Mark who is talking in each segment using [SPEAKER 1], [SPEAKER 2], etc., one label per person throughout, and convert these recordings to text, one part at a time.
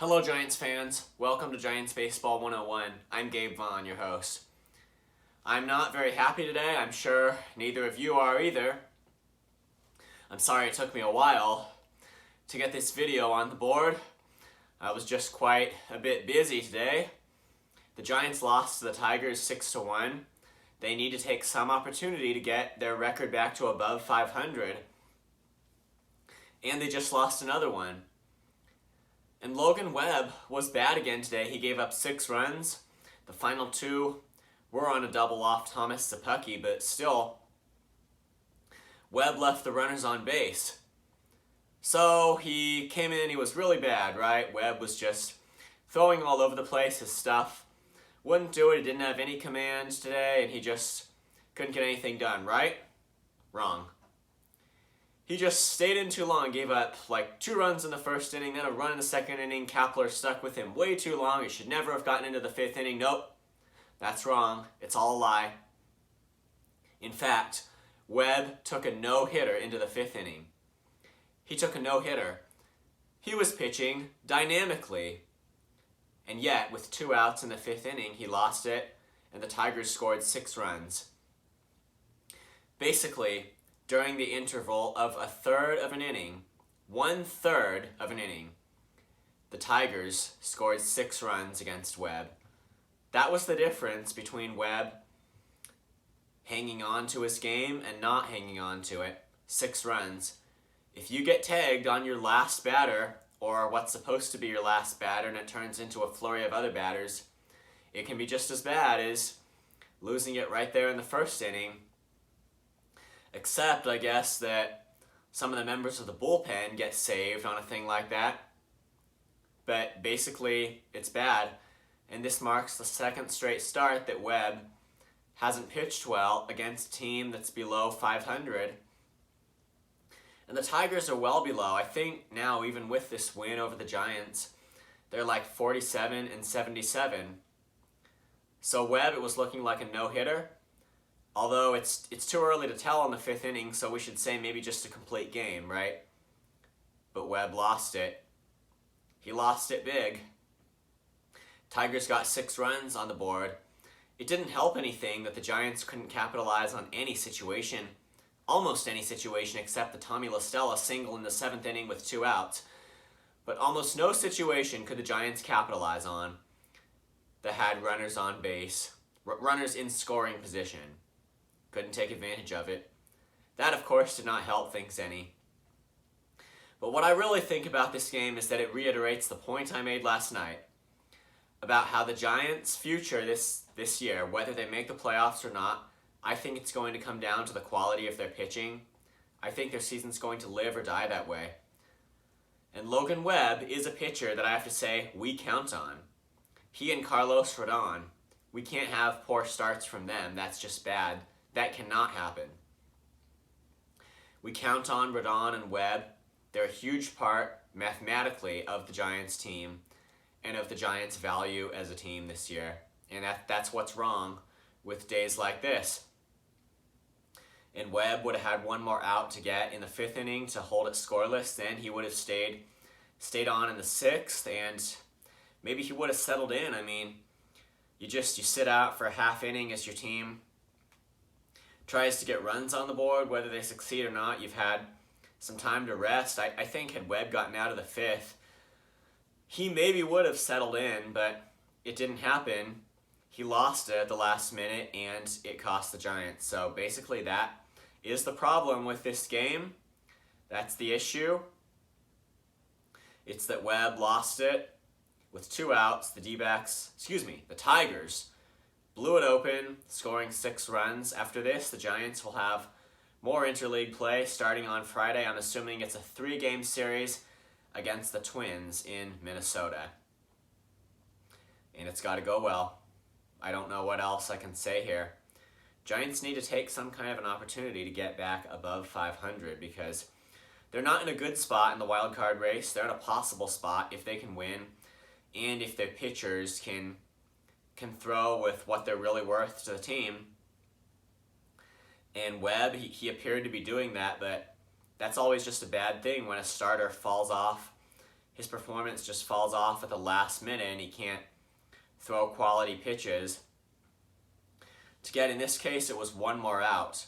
[SPEAKER 1] Hello Giants fans, welcome to Giants Baseball 101. I'm Gabe Vaughn, your host. I'm not very happy today, I'm sure neither of you are either. I'm sorry it took me a while to get this video on the board. I was just quite a bit busy today. The Giants lost to the Tigers 6-1. They need to take some opportunity to get their record back to above 500. And they just lost another one. And Logan Webb was bad again today. He gave up 6 runs. The final 2 were on a double off Thomas Szapucki, but still, Webb left the runners on base. So he came in, he was really bad, right? Webb was just throwing all over the place. His stuff wouldn't do it. He didn't have any command today, and he just couldn't get anything done, right? Wrong. He just stayed in too long, gave up like 2 runs in the first inning, then a run in the second inning. Kapler stuck with him way too long. He should never have gotten into the 5th inning. Nope, that's wrong. It's all a lie. In fact, Webb took a no-hitter into the 5th inning. He took a no-hitter. He was pitching dynamically. And yet, with 2 outs in the 5th inning, he lost it, and the Tigers scored 6 runs. Basically, during the interval of a third of an inning, 1/3 of an inning, the Tigers scored 6 runs against Webb. That was the difference between Webb hanging on to his game and not hanging on to it. 6 runs. If you get tagged on your last batter, or what's supposed to be your last batter, and it turns into a flurry of other batters, it can be just as bad as losing it right there in the 1st inning. Except, I guess, that some of the members of the bullpen get saved on a thing like that. But basically, it's bad. And this marks the 2nd straight start that Webb hasn't pitched well against a team that's below 500. And the Tigers are well below. I think now, even with this win over the Giants, they're like 47 and 77. So Webb, it was looking like a no-hitter. Although it's too early to tell in the 5th inning, so we should say maybe just a complete game, right? But Webb lost it. He lost it big. Tigers got 6 runs on the board. It didn't help anything that the Giants couldn't capitalize on any situation. Almost any situation except the Tommy La Stella single in the 7th inning with 2 outs. But almost no situation could the Giants capitalize on that had runners on base, runners in scoring position. Couldn't take advantage of it. That, of course, did not help things any. But what I really think about this game is that it reiterates the point I made last night about how the Giants' future this year, whether they make the playoffs or not, I think it's going to come down to the quality of their pitching. I think their season's going to live or die that way. And Logan Webb is a pitcher that I have to say we count on. He and Carlos Rodon, we can't have poor starts from them. That's just bad. That cannot happen. We count on Rodon and Webb. They're a huge part, mathematically, of the Giants team and of the Giants' value as a team this year. And that's what's wrong with days like this. And Webb would have had 1 more out to get in the 5th inning to hold it scoreless. Then he would have stayed on in the 6th, and maybe he would have settled in. I mean, you sit out for a half inning as your team tries to get runs on the board. Whether they succeed or not, you've had some time to rest. I think had Webb gotten out of the 5th, he maybe would have settled in, but it didn't happen. He lost it at the last minute, and it cost the Giants. So basically that is the problem with this game. That's the issue. It's that Webb lost it with 2 outs. The Tigers blew it open, scoring 6 runs. After this, the Giants will have more interleague play starting on Friday. I'm assuming it's a 3-game series against the Twins in Minnesota. And it's got to go well. I don't know what else I can say here. Giants need to take some kind of an opportunity to get back above 500 because they're not in a good spot in the wild card race. They're in a possible spot if they can win and if their pitchers can throw with what they're really worth to the team. And Webb, he appeared to be doing that, but that's always just a bad thing when a starter falls off his performance just falls off at the last minute and he can't throw quality pitches to get, in this case, it was one more out.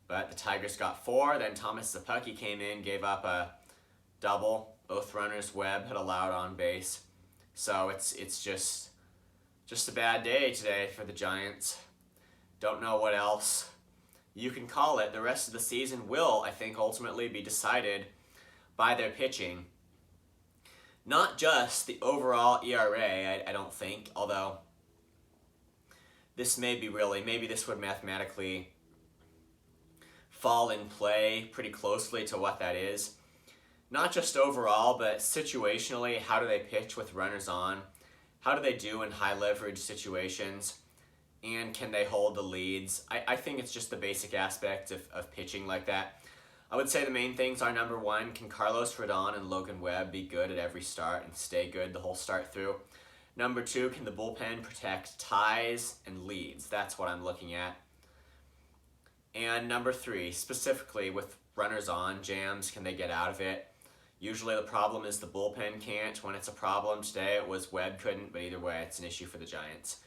[SPEAKER 1] But the Tigers got 4, then Thomas Szapucki came in, gave up a double. Both runners Webb had allowed on base. So it's just a bad day today for the Giants. Don't know what else you can call it. The rest of the season will, I think, ultimately be decided by their pitching. Not just the overall ERA, I don't think, although this may be really, maybe this would mathematically fall in play pretty closely to what that is. Not just overall, but situationally, how do they pitch with runners on? How do they do in high leverage situations? And can they hold the leads? I think it's just the basic aspect of pitching like that. I would say the main things are, number one, can Carlos Rodon and Logan Webb be good at every start and stay good the whole start through? Number two, can the bullpen protect ties and leads? That's what I'm looking at. And number three, specifically with runners on, jams, can they get out of it? Usually the problem is the bullpen can't. When it's a problem, today it was Webb couldn't, but either way, it's an issue for the Giants.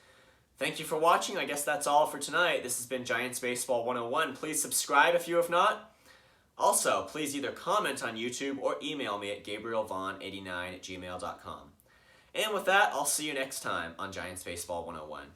[SPEAKER 1] Thank you for watching. I guess that's all for tonight. This has been Giants Baseball 101. Please subscribe if you have not. Also, please either comment on YouTube or email me at gabrielvaughn89@gmail.com. And with that, I'll see you next time on Giants Baseball 101.